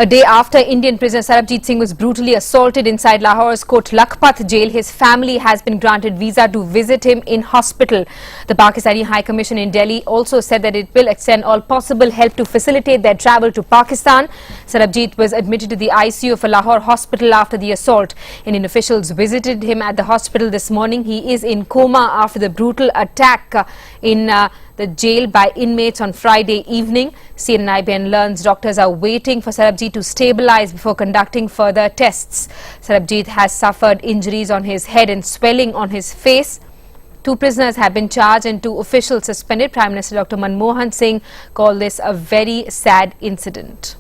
A day after Indian prisoner Sarabjit Singh was brutally assaulted inside Lahore's Lakhpat jail, his family has been granted visa to visit him in hospital. The Pakistani High Commission in Delhi also said that it will extend all possible help to facilitate their travel to Pakistan. Sarabjit was admitted to the ICU of a Lahore hospital after the assault. Indian officials visited him at the hospital this morning. He is in coma after the brutal attack in the jail by inmates on Friday evening. CNN IBN learns doctors are waiting for Sarabjit to stabilize before conducting further tests. Sarabjit has suffered injuries on his head and swelling on his face. 2 prisoners have been charged and 2 officials suspended. Prime Minister Dr. Manmohan Singh called this a very sad incident.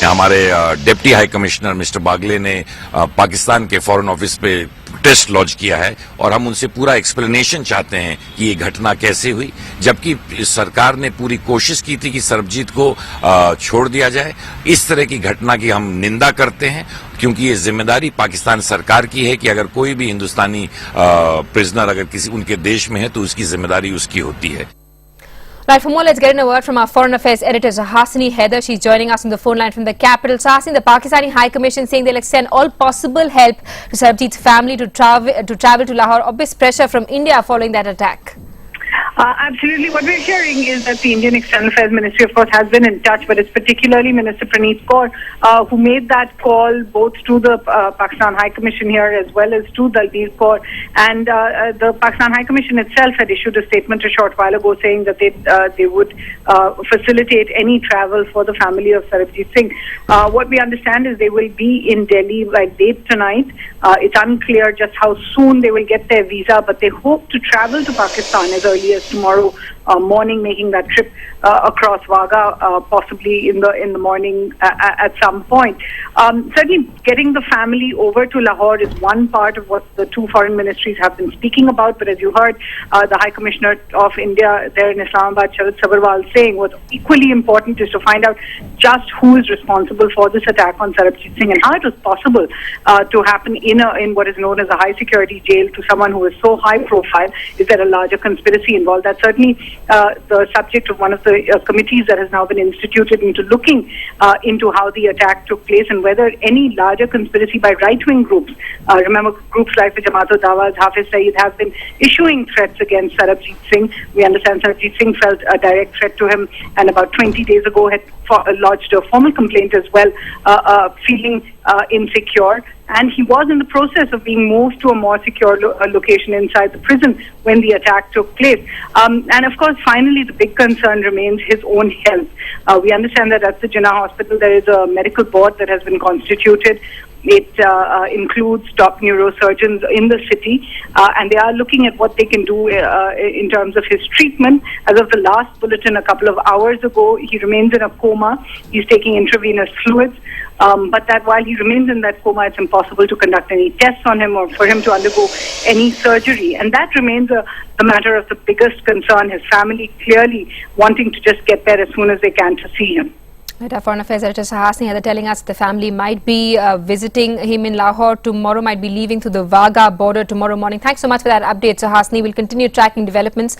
हमारे deputy high commissioner mister Bagle ने पाकिस्तान के foreign office पे test launch किया है और हम उनसे पूरा एक्सप्लेनेशन चाहते हैं कि ये घटना कैसे हुई, जबकि सरकार ने पूरी कोशिश की थी कि सरबजीत को छोड़ दिया जाए। इस तरह की घटना की हम निंदा करते हैं, क्योंकि ये जिम्मेदारी पाकिस्तान सरकार की है कि अगर कोई भी हिंदुस्तानी प्रिजनर अगर किसी उनके देश में है तो उसकी जिम्मेदारी उसकी होती है। Right, for more, let's get in a word from our Foreign Affairs editor, Hasni Heather. She's joining us on the phone line from the capital. So, Hasni, the Pakistani High Commission saying they'll extend all possible help to Sarabjit's family to travel to Lahore. Obvious pressure from India following that attack. Absolutely. What we're hearing is that the Indian External Affairs Ministry, of course, has been in touch, but it's particularly Minister Praneet Kaur who made that call both to the Pakistan High Commission here as well as to Dalbir Kaur. And the Pakistan High Commission itself had issued a statement a short while ago saying that they would facilitate any travel for the family of Sarabjit Singh. What we understand is they will be in Delhi by late tonight. It's unclear just how soon they will get their visa, but they hope to travel to Pakistan as early as tomorrow morning, making that trip across Wagah, possibly in the morning at some point. Certainly getting the family over to Lahore is one part of what the 2 foreign ministries have been speaking about, but as you heard the High Commissioner of India there in Islamabad, Sharat Sabharwal, saying what's equally important is to find out just who is responsible for this attack on Sarabjit Singh and how it was possible to happen in what is known as a high security jail to someone who is so high profile. Is there a larger conspiracy involved? That's certainly the subject of one of the committees that has now been instituted into looking into how the attack took place and whether any larger conspiracy by right-wing groups, remember groups like the Jamaat-ul-Dawah, Hafiz Saeed, have been issuing threats against Sarabjit Singh. We understand Sarabjit Singh felt a direct threat to him and about 20 days ago had lodged a formal complaint as well, feeling insecure. And he was in the process of being moved to a more secure location inside the prison when the attack took place. And of course, finally, the big concern remains his own health. We understand that at the Jinnah Hospital, there is a medical board that has been constituted. It includes top neurosurgeons in the city, and they are looking at what they can do in terms of his treatment. As of the last bulletin a couple of hours ago, he remains in a coma. He's taking intravenous fluids. But that while he remains in that coma, it's impossible to conduct any tests on him or for him to undergo any surgery. And that remains the matter of the biggest concern, his family clearly wanting to just get there as soon as they can to see him. Right, our Foreign Affairs editor Hasni Heather telling us the family might be visiting him in Lahore tomorrow, might be leaving through the Wagah border tomorrow morning. Thanks so much for that update, Hasni. We'll continue tracking developments.